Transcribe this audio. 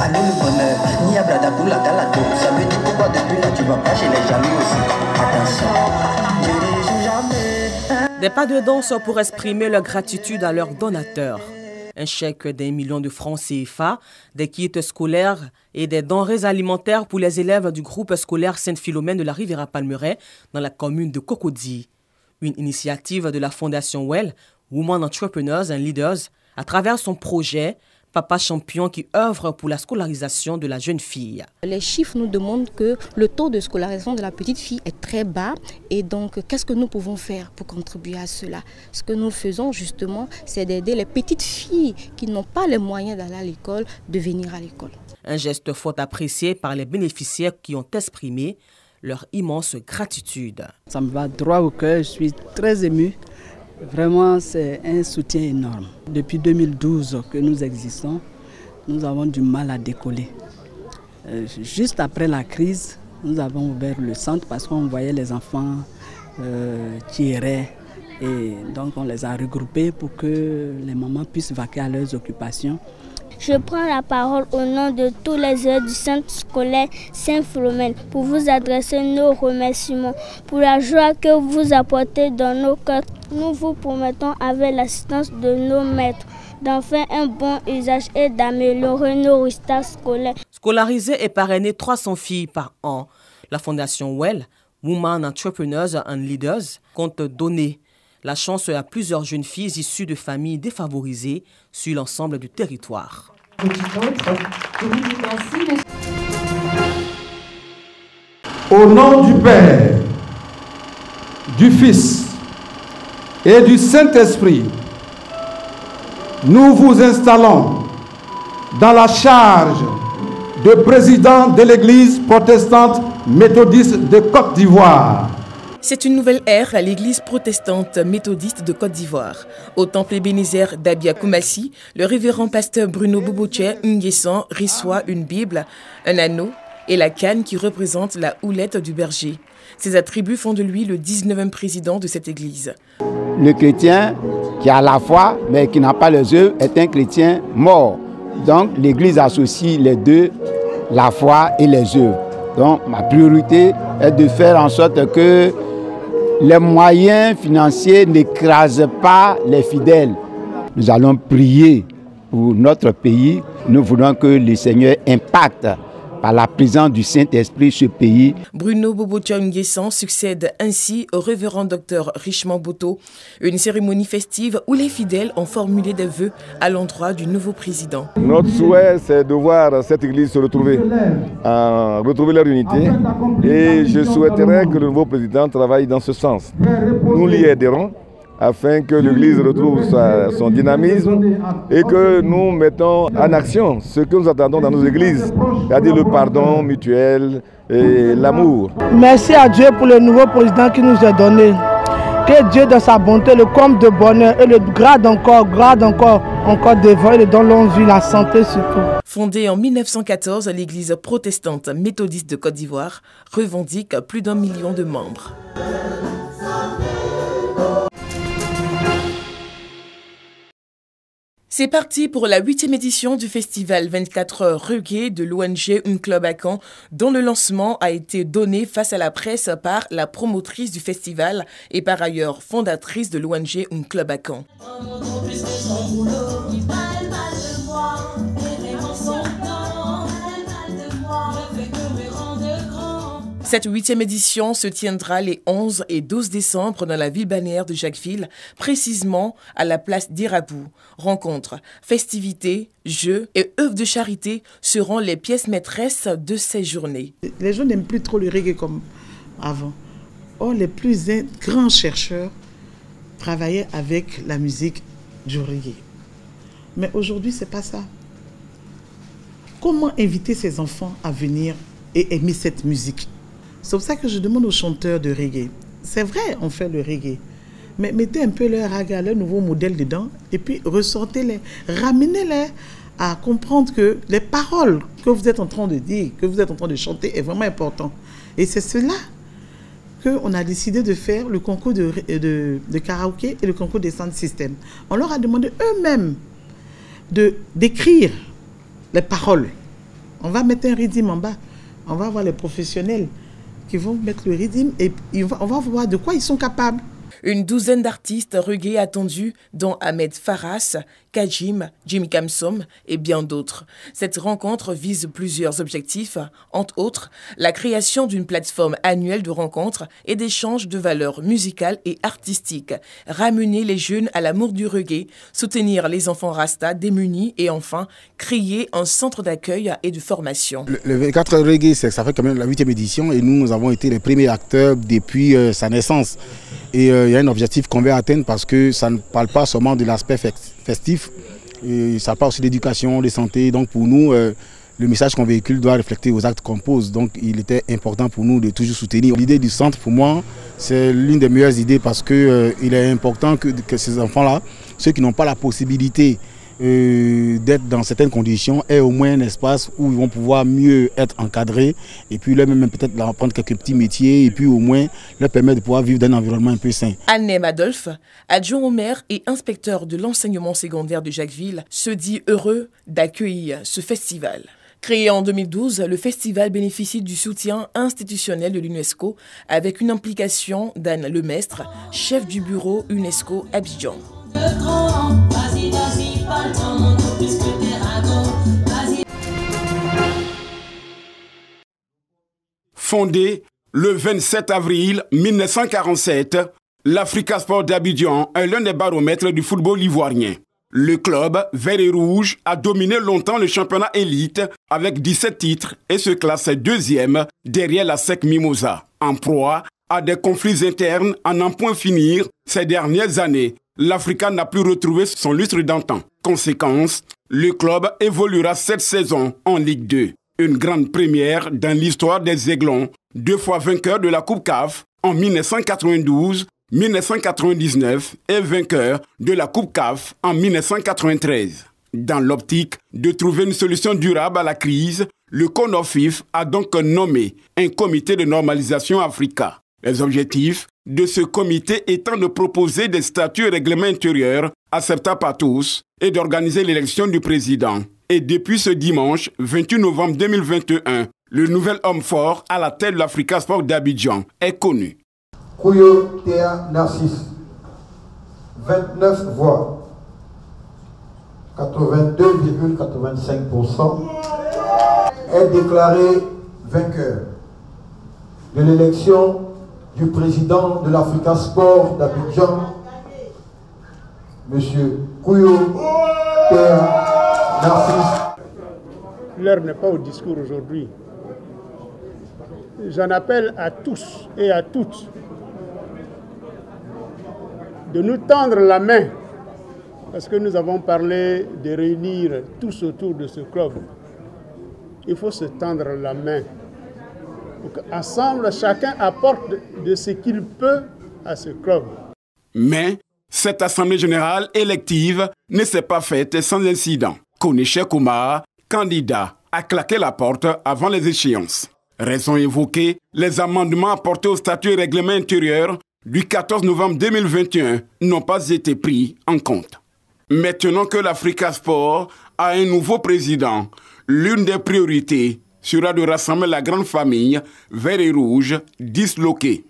Allô le bonheur, ni à Bladakula Galato. Ça veut dire pourquoi depuis là tu vas pas chez les jaloux aussi. Attention, je ne jamais. Des pas de danse pour exprimer leur gratitude à leurs donateurs. Un chèque d'1 million de francs CFA, des kits scolaires et des denrées alimentaires pour les élèves du groupe scolaire Sainte-Philomène de la Riviera-Palmeraie dans la commune de Cocody. Une initiative de la Fondation Well, Women Entrepreneurs and Leaders, à travers son projet Papa Champion qui œuvre pour la scolarisation de la jeune fille. Les chiffres nous demandent que le taux de scolarisation de la petite fille est très bas et donc qu'est-ce que nous pouvons faire pour contribuer à cela? Ce que nous faisons justement, c'est d'aider les petites filles qui n'ont pas les moyens d'aller à l'école de venir à l'école. Un geste fort apprécié par les bénéficiaires qui ont exprimé leur immense gratitude. Ça me va droit au cœur, je suis très émue. Vraiment, c'est un soutien énorme. Depuis 2012 que nous existons, nous avons du mal à décoller. Juste après la crise, nous avons ouvert le centre parce qu'on voyait les enfants qui erraient. Et donc, on les a regroupés pour que les mamans puissent vaquer à leurs occupations. Je prends la parole au nom de tous les élèves du centre scolaire Sainte-Philomène pour vous adresser nos remerciements pour la joie que vous apportez dans nos cœurs. Nous vous promettons, avec l'assistance de nos maîtres, d'en faire un bon usage et d'améliorer nos résultats scolaires. Scolarisées et parrainées 300 filles par an, la Fondation Well, Women Entrepreneurs and Leaders, compte donner la chance à plusieurs jeunes filles issues de familles défavorisées sur l'ensemble du territoire. Au nom du Père, du Fils et du Saint-Esprit, nous vous installons dans la charge de président de l'Église protestante méthodiste de Côte d'Ivoire. C'est une nouvelle ère à l'église protestante méthodiste de Côte d'Ivoire. Au temple Ebenezer d'Abia Koumassi, le révérend pasteur Bruno Boboche Nguessan reçoit une Bible, un anneau et la canne qui représente la houlette du berger. Ces attributs font de lui le 19e président de cette église. Le chrétien qui a la foi mais qui n'a pas les œuvres est un chrétien mort. Donc l'église associe les deux, la foi et les œuvres. Donc ma priorité est de faire en sorte que les moyens financiers n'écrasent pas les fidèles. Nous allons prier pour notre pays. Nous voulons que le Seigneur impacte par la présence du Saint-Esprit ce pays. Bruno Boboche Nguessan succède ainsi au révérend docteur Richemont Boto, une cérémonie festive où les fidèles ont formulé des vœux à l'endroit du nouveau président. Notre souhait, c'est de voir cette église se retrouver leur unité, et je souhaiterais que le nouveau président travaille dans ce sens. Nous l'y aiderons afin que l'Église retrouve son dynamisme et que nous mettons en action ce que nous attendons dans nos églises, c'est-à-dire le pardon mutuel et l'amour. Merci à Dieu pour le nouveau président qui nous a donné. Que Dieu dans sa bonté le comble de bonheur et le grade encore devant et le donne longue vie, la santé surtout. Fondée en 1914, l'église protestante méthodiste de Côte d'Ivoire revendique plus d'1 million de membres. C'est parti pour la 8e édition du festival 24 heures reggae de l'ONG Unclobacan, dont le lancement a été donné face à la presse par la promotrice du festival et par ailleurs fondatrice de l'ONG Unclobacan. Cette 8e édition se tiendra les 11 et 12 décembre dans la ville balnéaire de Jacquesville, précisément à la place d'Irabou. Rencontres, festivités, jeux et œuvres de charité seront les pièces maîtresses de ces journées. Les gens n'aiment plus trop le reggae comme avant. Or, les plus grands chercheurs travaillaient avec la musique du reggae. Mais aujourd'hui, ce n'est pas ça. Comment inviter ces enfants à venir et aimer cette musique? C'est pour ça que je demande aux chanteurs de reggae. C'est vrai, on fait le reggae. Mais mettez un peu leur raga, leur nouveau modèle dedans, et puis ressortez-les, ramenez-les à comprendre que les paroles que vous êtes en train de dire, que vous êtes en train de chanter, est vraiment important. Et c'est cela qu'on a décidé de faire le concours de karaoké et le concours des sound systems. On leur a demandé eux-mêmes d'écrire les paroles On va mettre un rythme en bas. On va voir les professionnels qui vont mettre le rythme et on va voir de quoi ils sont capables. Une douzaine d'artistes reggae attendus, dont Ahmed Faras, Kajim, Jimmy Kamsom et bien d'autres. Cette rencontre vise plusieurs objectifs, entre autres la création d'une plateforme annuelle de rencontres et d'échanges de valeurs musicales et artistiques, ramener les jeunes à l'amour du reggae, soutenir les enfants Rasta démunis et enfin créer un centre d'accueil et de formation. Le 24 reggae, ça fait quand même la 8e édition et nous avons été les premiers acteurs depuis sa naissance. Et il y a un objectif qu'on veut atteindre parce que ça ne parle pas seulement de l'aspect festif, et ça parle aussi d'éducation, de santé. Donc pour nous, le message qu'on véhicule doit refléter aux actes qu'on pose. Donc il était important pour nous de toujours soutenir. L'idée du centre, pour moi, c'est l'une des meilleures idées parce qu'il est important que ces enfants-là, ceux qui n'ont pas la possibilité d'être dans certaines conditions, aient au moins un espace où ils vont pouvoir mieux être encadrés et puis leur même peut-être leur apprendre quelques petits métiers et puis au moins leur permettre de pouvoir vivre dans un environnement un peu sain. Annem Adolphe, adjoint au maire et inspecteur de l'enseignement secondaire de Jacquesville, se dit heureux d'accueillir ce festival. Créé en 2012, le festival bénéficie du soutien institutionnel de l'UNESCO avec une implication d'Anne Lemestre, chef du bureau UNESCO Abidjan. Fondé le 27 avril 1947, l'Africa Sport d'Abidjan est l'un des baromètres du football ivoirien. Le club vert et rouge a dominé longtemps le championnat élite avec 17 titres et se classe deuxième derrière la SEC Mimosa. En proie à des conflits internes à n'en point finir ces dernières années, l'Africa n'a plus retrouvé son lustre d'antan. Conséquence, le club évoluera cette saison en Ligue 2. Une grande première dans l'histoire des Aiglons, 2 fois vainqueur de la Coupe CAF en 1992, 1999 et vainqueur de la Coupe CAF en 1993. Dans l'optique de trouver une solution durable à la crise, le CONOFIF a donc nommé un comité de normalisation Africa. Les objectifs de ce comité étant de proposer des statuts et règlements intérieurs acceptables par tous et d'organiser l'élection du président. Et depuis ce dimanche 28 novembre 2021, le nouvel homme fort à la tête de l'Africa Sport d'Abidjan est connu. Kouyo Théa Narcisse, 29 voix, 82,85%, est déclaré vainqueur de l'élection du président de l'Africa Sport d'Abidjan, M. Kouyo Théa Narcisse. L'heure n'est pas au discours aujourd'hui. J'en appelle à tous et à toutes de nous tendre la main, parce que nous avons parlé de réunir tous autour de ce club. Il faut se tendre la main. Ensemble, chacun apporte de ce qu'il peut à ce club. Mais cette assemblée générale élective ne s'est pas faite sans incident. Koné Koumar, candidat, a claqué la porte avant les échéances. Raison évoquée, les amendements apportés au statut et règlement intérieur du 14 novembre 2021 n'ont pas été pris en compte. Maintenant que l'Africa Sport a un nouveau président, l'une des priorités sera de rassembler la grande famille vert et rouge disloquée.